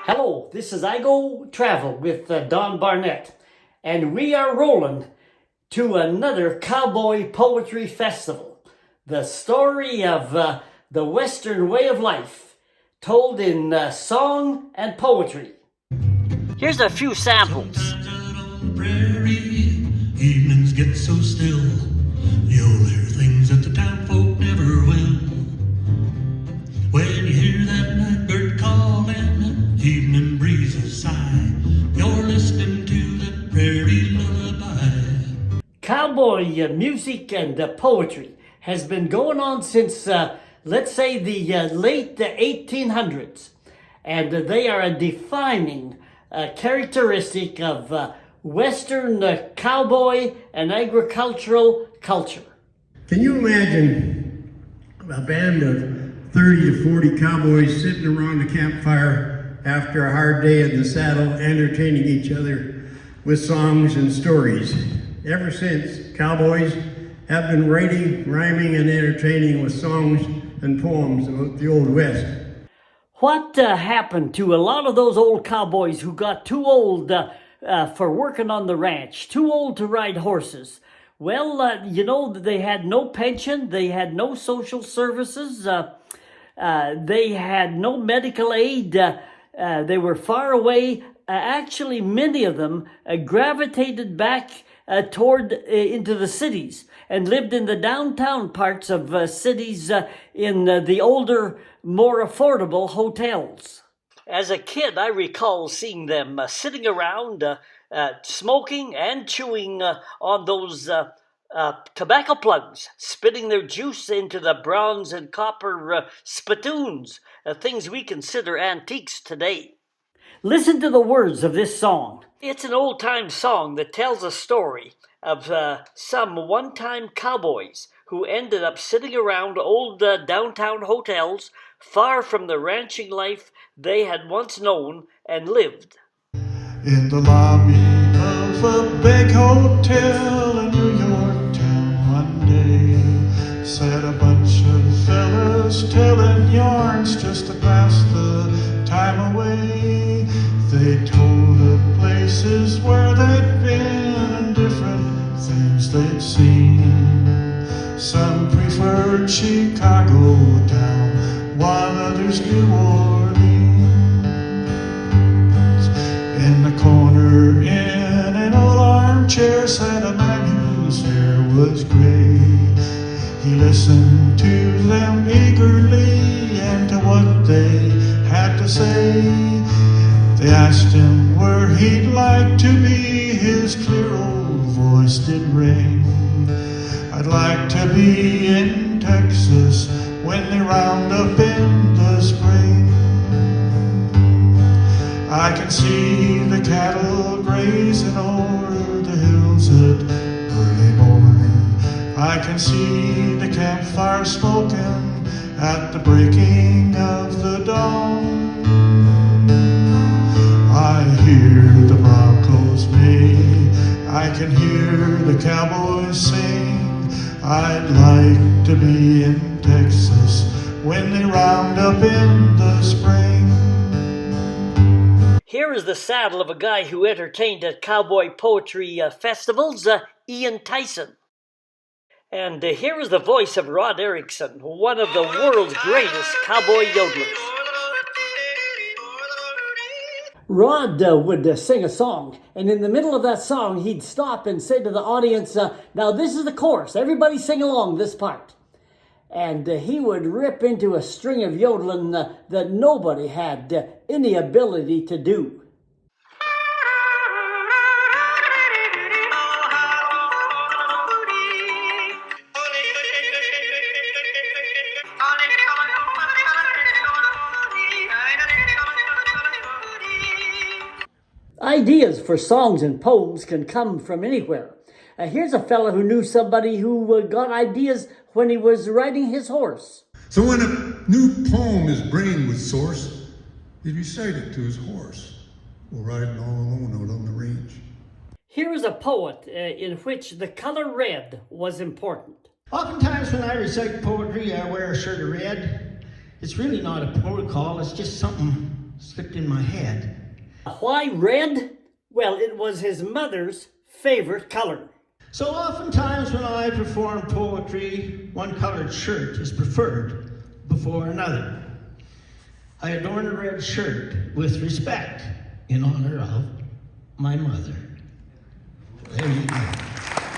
Hello, this is I Go Travel with Don Barnett, and we are rolling to another Cowboy Poetry Festival. The story of the Western way of life, told in song and poetry. Here's a few samples. Sometimes out on the prairie, evenings get so still, you'll hear things that the town folk never will. When you hear that night bird calling, evening breezes sigh, you're listening to the prairie lullaby. Cowboy music and poetry has been going on since, let's say, the late 1800s. And they are a defining characteristic of Western cowboy and agricultural culture. Can you imagine a band of 30 to 40 cowboys sitting around a campfire after a hard day in the saddle, entertaining each other with songs and stories? Ever since, cowboys have been writing, rhyming, and entertaining with songs and poems about the Old West. What happened to a lot of those old cowboys who got too old for working on the ranch, too old to ride horses? Well, they had no pension, they had no social services, they had no medical aid, they were far away. Actually, many of them gravitated back into the cities and lived in the downtown parts of cities in the older, more affordable hotels. As a kid, I recall seeing them sitting around, smoking and chewing on those tobacco plugs, spitting their juice into the bronze and copper spittoons, things we consider antiques today. Listen to the words of this song. It's an old-time song that tells a story of some one-time cowboys who ended up sitting around old downtown hotels far from the ranching life they had once known and lived. In the lobby of a big hotel in New York town one day sat a bunch of fellas telling yarns just to pass the time away. They told of places where they'd been and different things they'd seen. Some preferred Chicago town, while others New Orleans. In the corner in an old armchair sat a man whose hair was gray. He listened to them eagerly and to what they had to say. They asked him where he'd like to be, his clear old voice did ring. I'd like to be in Texas when they round up in the spring. I can see the cattle grazing over the hills at early morning. I can see the campfire smoking at the breaking of the dawn. I hear the broncos neigh, I can hear the cowboys sing. I'd like to be in Texas when they round up in the spring. Here is the saddle of a guy who entertained at Cowboy Poetry festivals, Ian Tyson. And here is the voice of Rod Erickson, one of the world's greatest cowboy yodelers. Rod would sing a song, and in the middle of that song, he'd stop and say to the audience, now this is the chorus, everybody sing along this part. And he would rip into a string of yodeling that nobody had any ability to do. Ideas for songs and poems can come from anywhere. Here's a fella who knew somebody who got ideas when he was riding his horse. So when a new poem is brained with source, he'd recite it to his horse, or riding all alone out on the range. Here is a poet in which the color red was important. Oftentimes when I recite poetry, I wear a shirt of red. It's really not a protocol, it's just something slipped in my head. Why red? Well, it was his mother's favorite color. So oftentimes when I perform poetry, one colored shirt is preferred before another. I adorn a red shirt with respect in honor of my mother. There you go.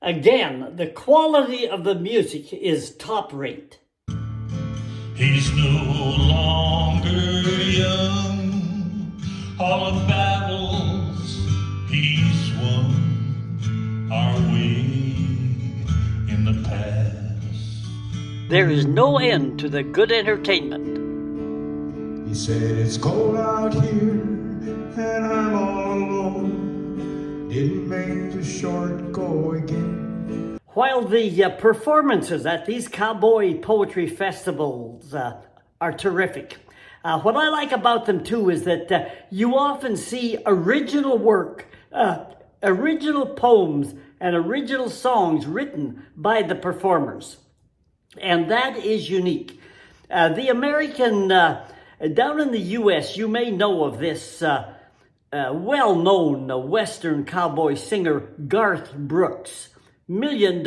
Again, the quality of the music is top rate. He's no longer young. All the battles he's won are way in the past. There is no end to the good entertainment. He said it's cold out here and I'm all alone. Didn't make the short go again. While the performances at these cowboy poetry festivals are terrific, what I like about them too is that you often see original work, original poems, and original songs written by the performers. And that is unique. The American, down in the U.S., you may know of this well-known Western cowboy singer, Garth Brooks. $1 million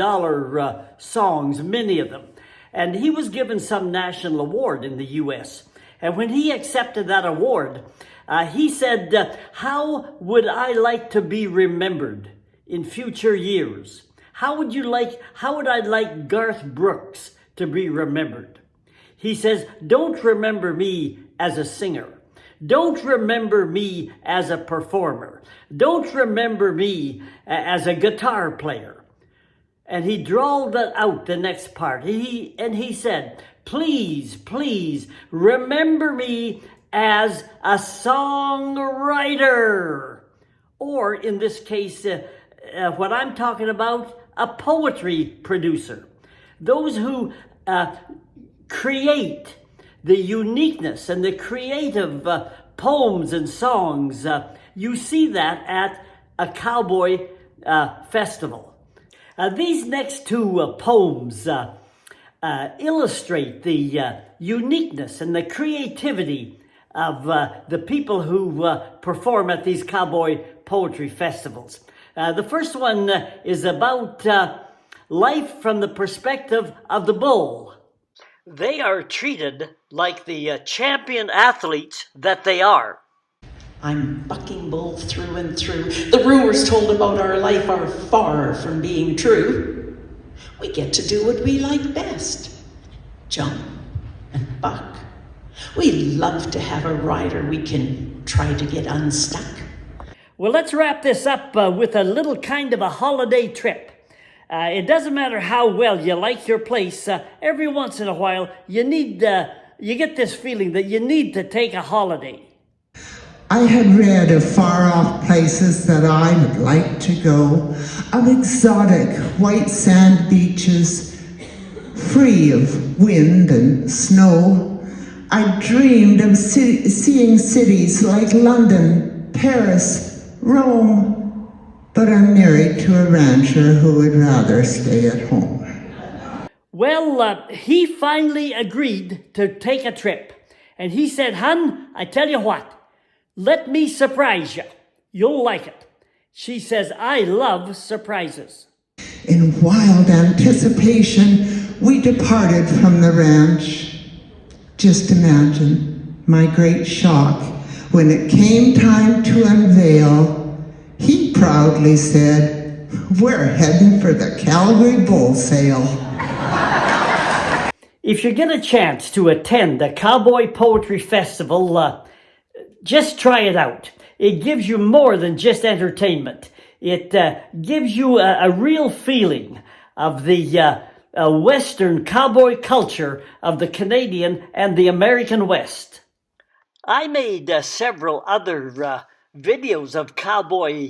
songs, many of them. And he was given some national award in the U.S. And when he accepted that award, he said, how would I like to be remembered in future years? How would I like Garth Brooks to be remembered? He says, don't remember me as a singer. Don't remember me as a performer. Don't remember me as a guitar player. And he drawled that out, the next part. He said, please, please remember me as a songwriter. Or in this case, what I'm talking about, a poetry producer. Those who create the uniqueness and the creative poems and songs. You see that at a cowboy festival. These next two poems illustrate the uniqueness and the creativity of the people who perform at these cowboy poetry festivals. The first one is about life from the perspective of the bull. They are treated like the champion athletes that they are. I'm bucking bull through and through. The rumors told about our life are far from being true. We get to do what we like best. Jump and buck. We love to have a rider we can try to get unstuck. Well, let's wrap this up with a little kind of a holiday trip. It doesn't matter how well you like your place. Every once in a while, you get this feeling that you need to take a holiday. I had read of far-off places that I would like to go, of exotic white sand beaches, free of wind and snow. I dreamed of seeing cities like London, Paris, Rome, but I'm married to a rancher who would rather stay at home. Well, he finally agreed to take a trip. And he said, "Hun, I tell you what, let me surprise you. You'll like it." She says, "I love surprises." In wild anticipation, we departed from the ranch. Just imagine my great shock when it came time to unveil. He proudly said, "We're heading for the Calgary Bull Sale." If you get a chance to attend a Cowboy Poetry Festival, just try it out. It gives you more than just entertainment. It gives you a real feeling of the Western cowboy culture of the Canadian and the American West. I made several other videos of cowboy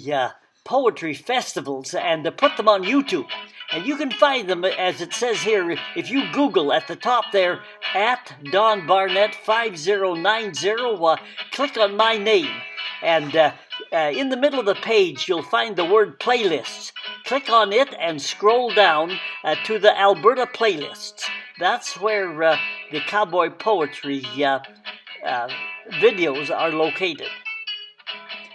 poetry festivals and put them on YouTube. And you can find them, as it says here, if you Google at the top there, at Don Barnett 5090, click on my name. And in the middle of the page, you'll find the word playlists. Click on it and scroll down to the Alberta playlists. That's where the cowboy poetry videos are located.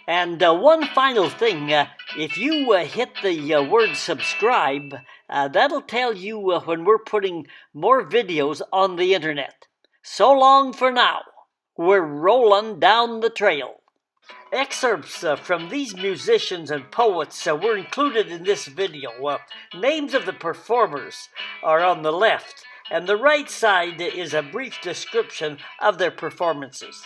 And one final thing, if you hit the word subscribe, that'll tell you when we're putting more videos on the internet. So long for now. We're rolling down the trail. Excerpts from these musicians and poets were included in this video. Names of the performers are on the left, and the right side is a brief description of their performances.